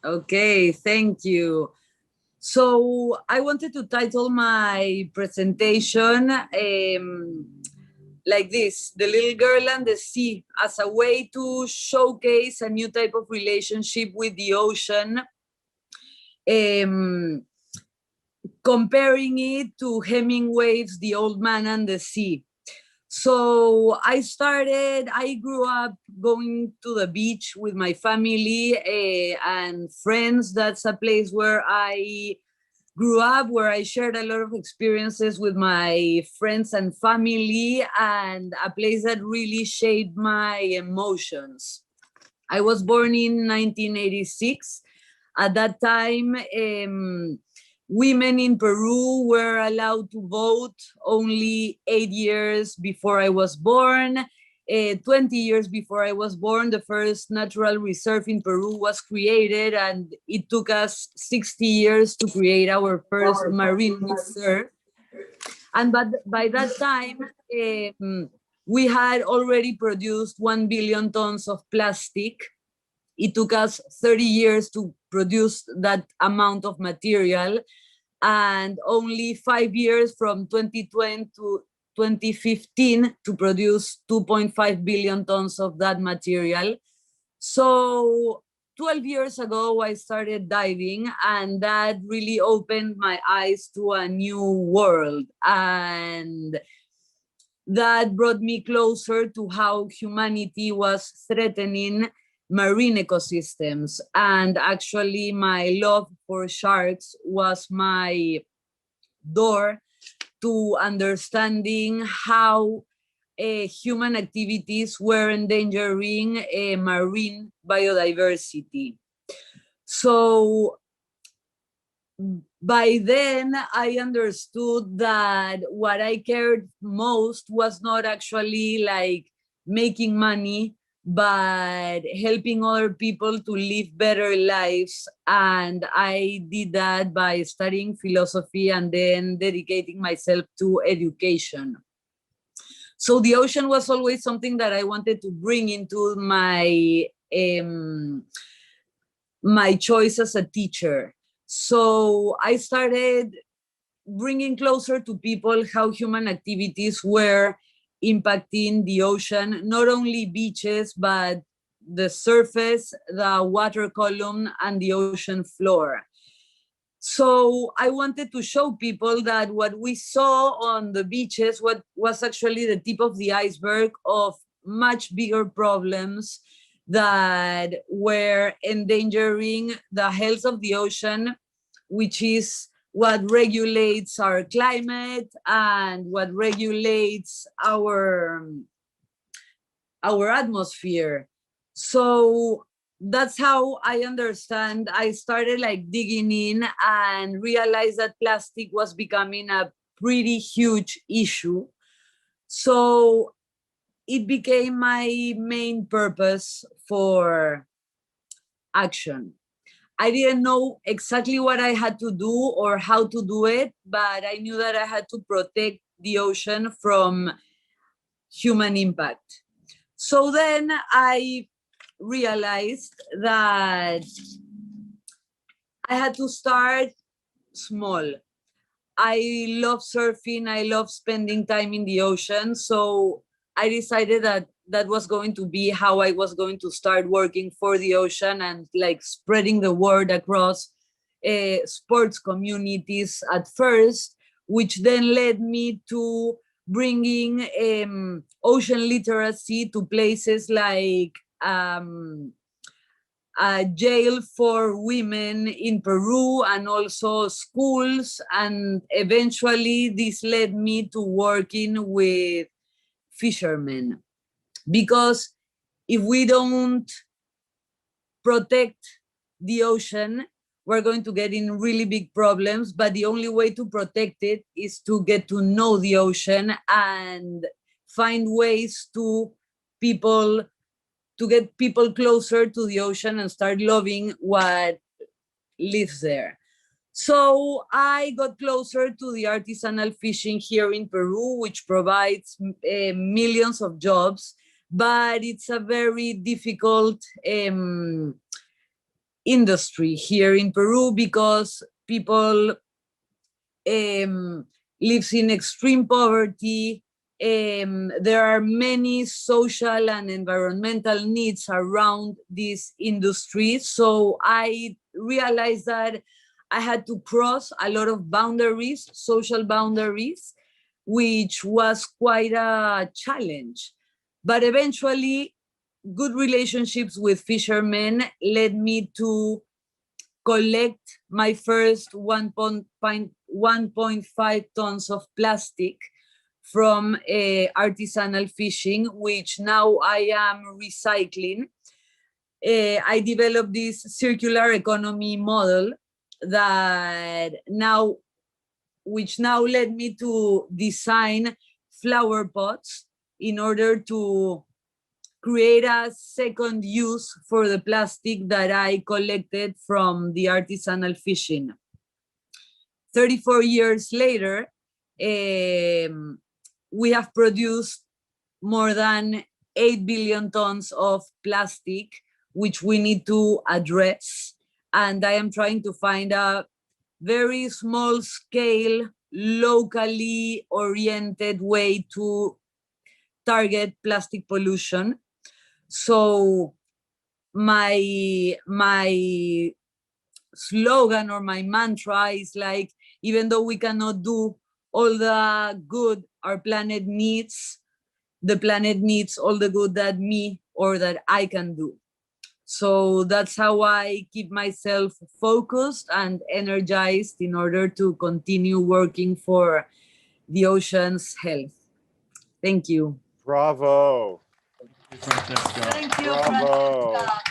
Okay, thank you. So I wanted to title my presentation like this: The Little Girl and the Sea, as a way to showcase a new type of relationship with the ocean, um, comparing it to Hemingway's The Old Man and the Sea. So I grew up going to the beach with my family and friends. That's a place where I grew up, where I shared a lot of experiences with my friends and family, and a place that really shaped my emotions. I was born in 1986. At that time, women in Peru were allowed to vote only 8 years before I was born. 20 years before I was born, the first natural reserve in Peru was created, and it took us 60 years to create our first marine reserve. And but by that time, we had already produced 1 billion tons of plastic. It took us 30 years to produce that amount of material, and only 5 years from 2020 to 2015 to produce 2.5 billion tons of that material. So 12 years ago, I started diving, and that really opened my eyes to a new world. And that brought me closer to how humanity was threatening marine ecosystems. And actually, my love for sharks was my door to understanding how human activities were endangering marine biodiversity. So by then, I understood that what I cared most was not actually like making money, but helping other people to live better lives. And I did that by studying philosophy and then dedicating myself to education. So the ocean was always something that I wanted to bring into my choice as a teacher. So I started bringing closer to people how human activities were impacting the ocean, not only beaches, but the surface, the water column, and the ocean floor. So I wanted to show people that what we saw on the beaches, what was actually the tip of the iceberg of much bigger problems that were endangering the health of the ocean, which is what regulates our climate and what regulates our atmosphere. So that's how I understand. I started like digging in and realized that plastic was becoming a pretty huge issue. So it became my main purpose for action. I didn't know exactly what I had to do or how to do it, but I knew that I had to protect the ocean from human impact. So then I realized that I had to start small. I love surfing, I love spending time in the ocean. So I decided that that was going to be how I was going to start working for the ocean and like spreading the word across sports communities at first, which then led me to bringing ocean literacy to places like a jail for women in Peru and also schools. And eventually, this led me to working with fishermen. Because if we don't protect the ocean, we're going to get in really big problems. But the only way to protect it is to get to know the ocean and find ways people to get people closer to the ocean and start loving what lives there. So I got closer to the artisanal fishing here in Peru, which provides millions of jobs, but it's a very difficult industry here in Peru, because people lives in extreme poverty. There are many social and environmental needs around this industry. So I realized that I had to cross a lot of boundaries, social boundaries, which was quite a challenge. But eventually, good relationships with fishermen led me to collect my first 1.5 tons of plastic from artisanal fishing, which now I am recycling. I developed this circular economy model which now led me to design flower pots in order to create a second use for the plastic that I collected from the artisanal fishing. 34 years later, we have produced more than 8 billion tons of plastic, which we need to address. And I am trying to find a very small scale, locally oriented way to target plastic pollution. So my slogan or my mantra is like, even though we cannot do all the good our planet needs, the planet needs all the good that me or that I can do. So that's how I keep myself focused and energized in order to continue working for the ocean's health. Thank you. Bravo. Francisca. Thank you, Bravo. Francisca.